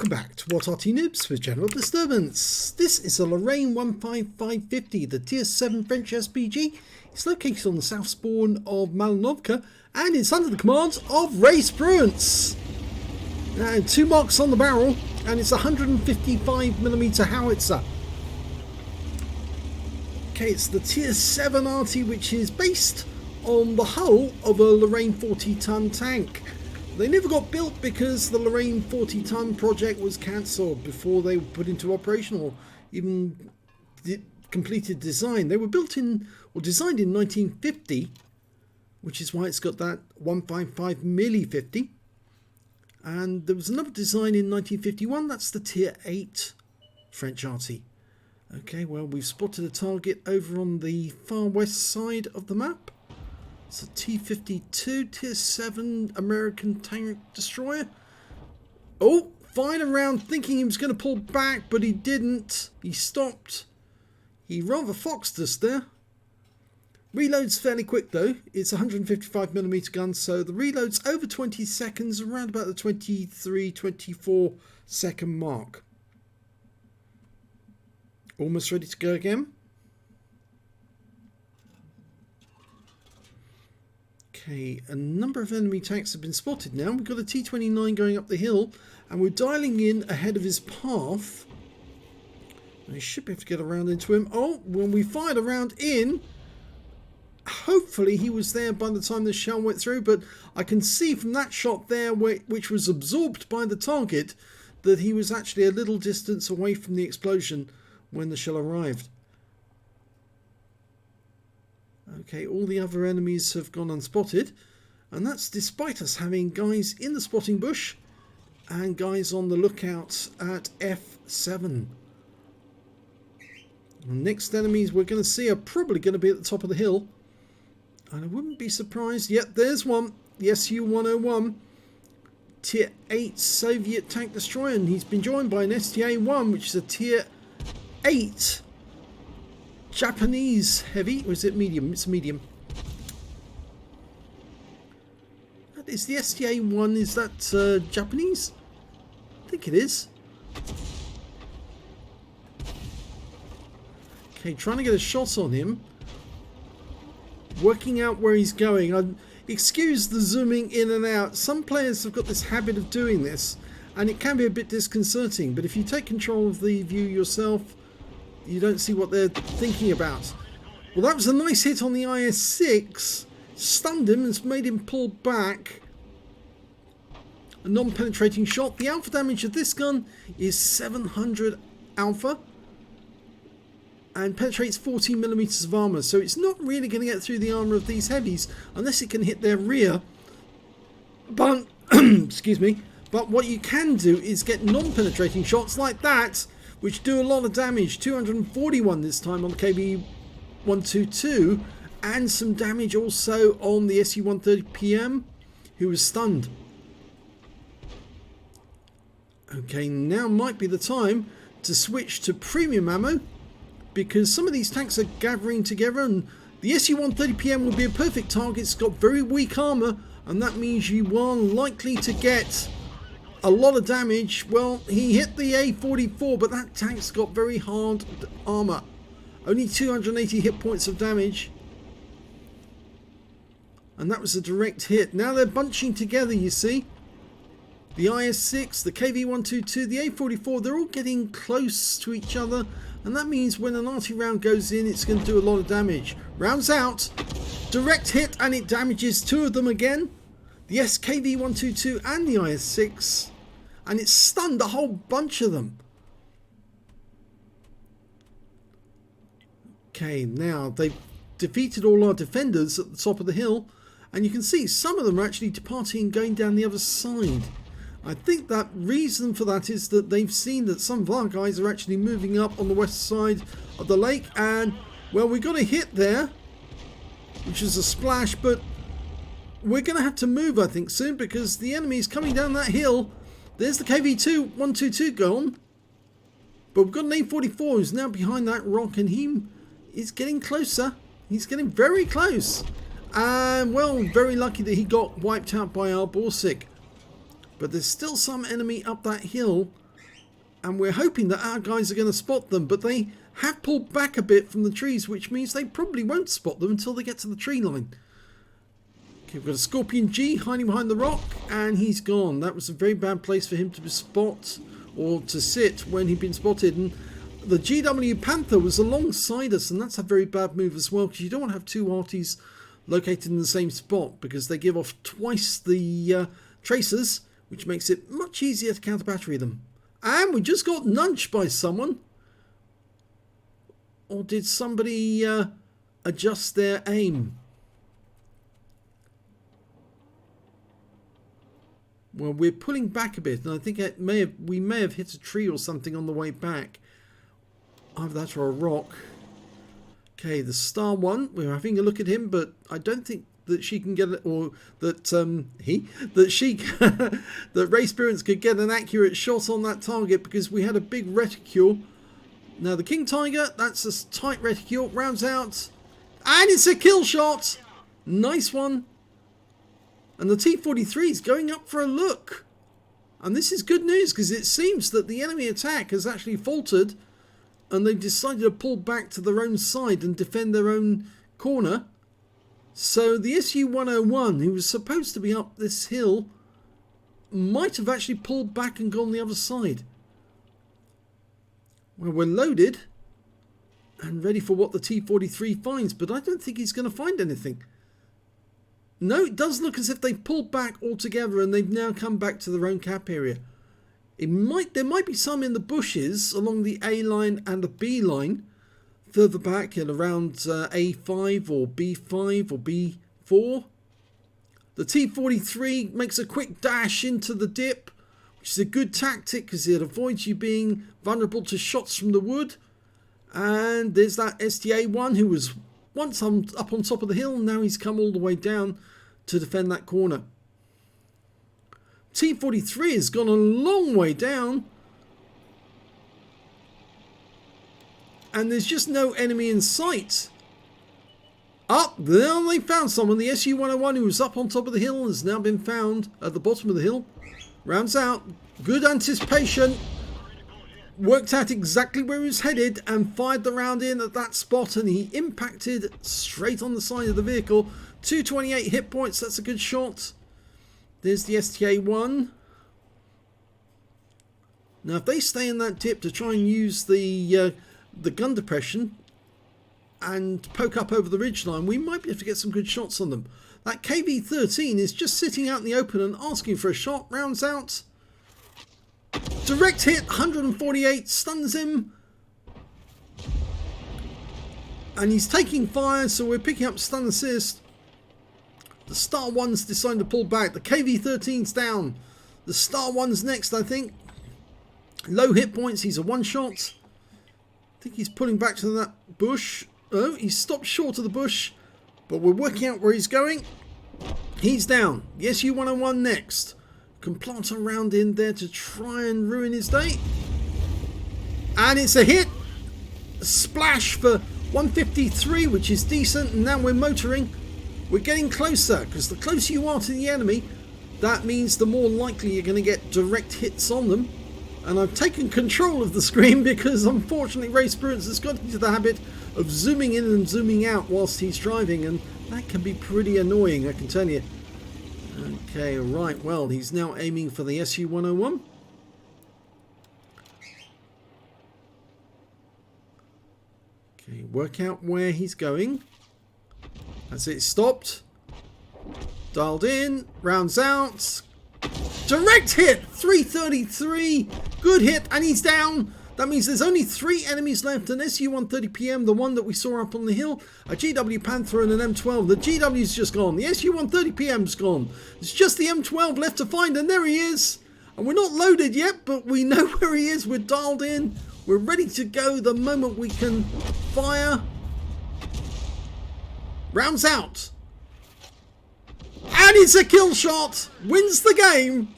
welcome back to What Arty Noobs with General Disturbance. This is a Lorraine 15550, the Tier 7 French SPG. It's located on the south spawn of Malinovka and it's under the commands of RaySpruance. Now, 2 marks on the barrel and it's a 155mm howitzer. Okay, it's the Tier 7 Arty, which is based on the hull of a Lorraine 40-ton tank. They never got built because the Lorraine 40-ton project was cancelled before they were put into operation or even completed design. They were built in or designed in 1950, which is why it's got that 155mm50. And there was another design in 1951. That's the Tier 8 French Arty. Okay, well, we've spotted a target over on the far west side of the map. It's a T-52 Tier 7 American tank destroyer. Oh, fired around thinking he was going to pull back, but he didn't. He stopped. He rather foxed us there. Reload's fairly quick though. It's a 155mm gun, so the reload's over 20 seconds, around about the 23-24 second mark. Almost ready to go again. Okay, a number of enemy tanks have been spotted now. We've got a T-29 going up the hill and we're dialing in ahead of his path. We should be able to get around into him. Oh, when we fired around in, hopefully he was there by the time the shell went through, but I can see from that shot there, which was absorbed by the target, that he was actually a little distance away from the explosion when the shell arrived. Okay, all the other enemies have gone unspotted, and that's despite us having guys in the spotting bush and guys on the lookout at F7. The next enemies we're going to see are probably going to be at the top of the hill, and I wouldn't be surprised. Yet there's one, the Su-101, Tier 8 Soviet tank destroyer, and he's been joined by an STA-1, which is a Tier 8 Japanese heavy, or is it medium? It's medium. Is the STA-1, is that Japanese? I think it is. Okay, trying to get a shot on him. Working out where he's going. Excuse the zooming in and out. Some players have got this habit of doing this, and it can be a bit disconcerting, but if you take control of the view yourself, you don't see what they're thinking about. Well, that was a nice hit on the IS-6. Stunned him and made him pull back. A non-penetrating shot. The alpha damage of this gun is 700 alpha and penetrates 14mm of armor. So it's not really going to get through the armor of these heavies unless it can hit their rear. But, excuse me. But what you can do is get non-penetrating shots like that, which do a lot of damage. 241 this time on the KV-122, and some damage also on the Su-130PM, who was stunned. Okay, now might be the time to switch to premium ammo, because some of these tanks are gathering together, and the Su-130PM will be a perfect target. It's got very weak armor, and that means you are likely to get a lot of damage. Well, he hit the A44, but that tank's got very hard armor. Only 280 hit points of damage. And that was a direct hit. Now they're bunching together, you see. The IS-6, the KV-122, the A44, they're all getting close to each other. And that means when an arty round goes in, it's going to do a lot of damage. Rounds out. Direct hit, and it damages 2 of them again. The KV-122 and the IS-6. And it stunned a whole bunch of them. Okay, now they've defeated all our defenders at the top of the hill. And you can see some of them are actually departing and going down the other side. I think that reason for that is that they've seen that some of our guys are actually moving up on the west side of the lake. And, well, we got a hit there, which is a splash. But we're going to have to move, I think, soon, because the enemy is coming down that hill. There's the KV-122 gone. But we've got an A44 who's now behind that rock, and he is getting closer. He's getting very close. And, well, very lucky that he got wiped out by our Borsig. But there's still some enemy up that hill And we're hoping that our guys are going to spot them, but they have pulled back a bit from the trees, which means they probably won't spot them until they get to the tree line. Okay, we've got a Scorpion G hiding behind the rock, and he's gone. That was a very bad place for him to spot or to sit when he'd been spotted. And the GW Panther was alongside us, and that's a very bad move as well, because you don't want to have two Arties located in the same spot, because they give off twice the tracers, which makes it much easier to counter battery them. And we just got nudged by someone. Or did somebody adjust their aim? Well, we're pulling back a bit, and I think we may have hit a tree or something on the way back. Either that or a rock. Okay, the star one. We're having a look at him, but I don't think that she can get it, or that that RaySpruance could get an accurate shot on that target, because we had a big reticule. Now the King Tiger, that's a tight reticule, rounds out, and it's a kill shot. Nice one. And the T-43 is going up for a look, and this is good news, because it seems that the enemy attack has actually faltered, and they've decided to pull back to their own side and defend their own corner. So the SU-101, who was supposed to be up this hill, might have actually pulled back and gone the other side. Well, we're loaded and ready for what the T-43 finds, but I don't think he's going to find anything. No, it does look as if they've pulled back altogether and they've now come back to their own cap area. There might be some in the bushes along the A line and the B line, further back and around A5 or B5 or B4. The T-43 makes a quick dash into the dip, which is a good tactic because it avoids you being vulnerable to shots from the wood. And there's that STA-1 who was once up on top of the hill, and now he's come all the way down to defend that corner. T-43 has gone a long way down, and there's just no enemy in sight. Up there they found someone. The SU-101 who was up on top of the hill has now been found at the bottom of the hill. Rounds out. Good anticipation. Worked out exactly where he was headed and fired the round in at that spot, and he impacted straight on the side of the vehicle. 228 hit points. That's a good shot. There's the STA-1. Now if they stay in that dip to try and use the gun depression and poke up over the ridgeline, we might be able to get some good shots on them. That KV-13 is just sitting out in the open and asking for a shot. Rounds out. Direct hit, 148, stuns him. And he's taking fire, so we're picking up stun assist. The Star 1's decided to pull back. The KV-13's down. The Star 1's next, I think. Low hit points, he's a one-shot. I think he's pulling back to that bush. Oh, he's stopped short of the bush, but we're working out where he's going. He's down. The SU-101 next. Can plant a round in there to try and ruin his day. And it's a hit. A splash for 153, which is decent. And now we're motoring. We're getting closer, because the closer you are to the enemy, that means the more likely you're going to get direct hits on them. And I've taken control of the screen because unfortunately RaySpruance has got into the habit of zooming in and zooming out whilst he's driving, and that can be pretty annoying, I can tell you. Okay, right, well, he's now aiming for the SU-101. Okay, work out where he's going. That's it, stopped. Dialed in, rounds out. Direct hit, 333. Good hit, and he's down. That means there's only 3 enemies left. An SU-130PM, the one that we saw up on the hill, a GW Panther and an M12. The GW's just gone. The SU-130PM's gone. It's just the M12 left to find, and there he is. And we're not loaded yet, but we know where he is. We're dialed in. We're ready to go the moment we can fire. Rounds out. And it's a kill shot. Wins the game.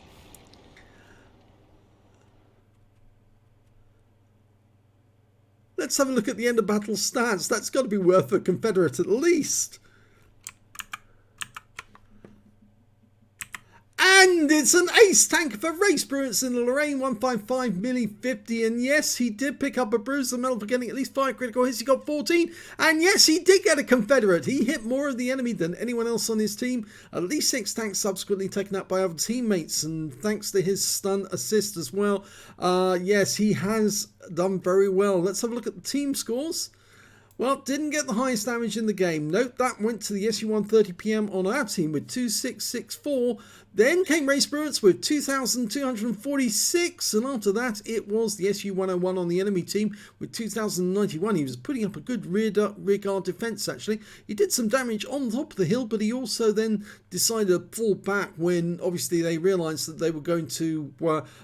Let's have a look at the end of battle stats. That's got to be worth a Confederate at least. And And it's an ace tanker for RaySpruance in the Lorraine 155 Milli 50. And yes, he did pick up a bruise. The medal for getting at least 5 critical hits. He got 14. And yes, he did get a Confederate. He hit more of the enemy than anyone else on his team. At least 6 tanks subsequently taken out by other teammates. And thanks to his stun assist as well. Yes, he has done very well. Let's have a look at the team scores. Well, didn't get the highest damage in the game. Note that went to the SU-130PM on our team with 2664. Then came RaySpruance with 2246. And after that, it was the SU-101 on the enemy team with 2091. He was putting up a good rear guard defense, actually. He did some damage on top of the hill, but he also then decided to fall back when, obviously, they realized that they were going to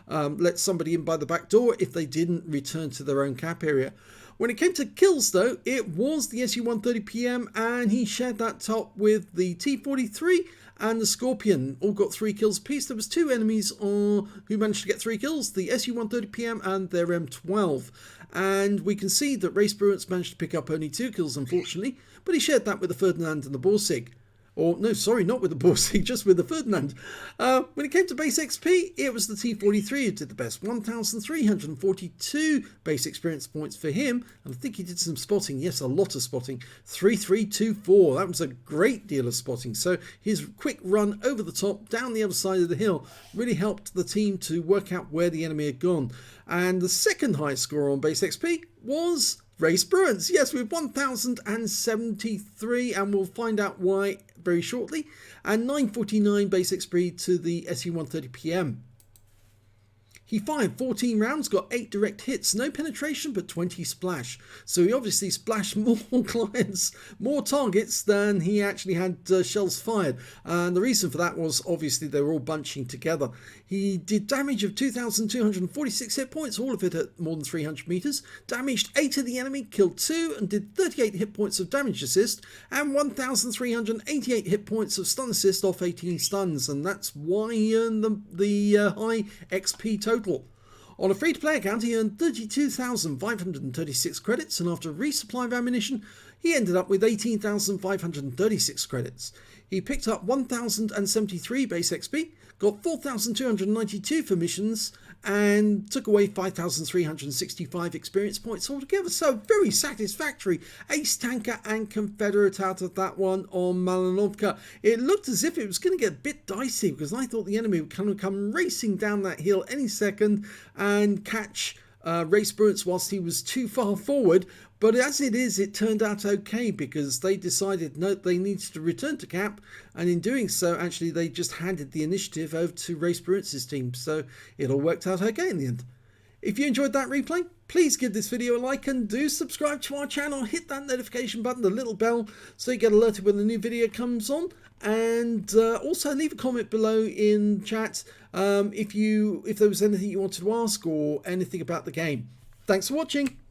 let somebody in by the back door if they didn't return to their own cap area. When it came to kills, though, it was the SU-130PM, and he shared that top with the T-43 and the Scorpion. All got 3 kills apiece. There was 2 enemies who managed to get 3 kills, the SU-130PM and their M12. And we can see that RaySpruance managed to pick up only 2 kills, unfortunately, but he shared that with the Ferdinand and the Borsig. Or, no, sorry, not with the Borsig, just with the Ferdinand. When it came to base XP, it was the T-43 who did the best. 1,342 base experience points for him. And I think he did some spotting. Yes, a lot of spotting. 3,324. That was a great deal of spotting. So his quick run over the top, down the other side of the hill, really helped the team to work out where the enemy had gone. And the second highest score on base XP was RaySpruance. Yes, with 1,073. And we'll find out why very shortly, and 949 base XP to the SU-130PM. He fired 14 rounds, got 8 direct hits, no penetration, but 20 splash. So he obviously splashed more clients, more targets than he actually had shells fired. And the reason for that was obviously they were all bunching together. He did damage of 2,246 hit points, all of it at more than 300 meters. Damaged 8 of the enemy, killed 2, and did 38 hit points of damage assist, and 1,388 hit points of stun assist off 18 stuns. And that's why he earned the high XP total. On a free-to-play account, he earned 32,536 credits, and after a resupply of ammunition, he ended up with 18,536 credits. He picked up 1,073 base XP, got 4,292 for missions, and took away 5,365 experience points altogether. So very satisfactory Ace Tanker and Confederate out of that one on Malinovka. It looked as if it was going to get a bit dicey because I thought the enemy would kind of come racing down that hill any second and catch RaySpruance whilst he was too far forward. But as it is, it turned out okay because they decided no, they needed to return to cap, and in doing so, actually, they just handed the initiative over to RaySpruance's team. So it all worked out okay in the end. If you enjoyed that replay, please give this video a like and do subscribe to our channel. Hit that notification button, the little bell, so you get alerted when the new video comes on. And also leave a comment below in chat if there was anything you wanted to ask or anything about the game. Thanks for watching.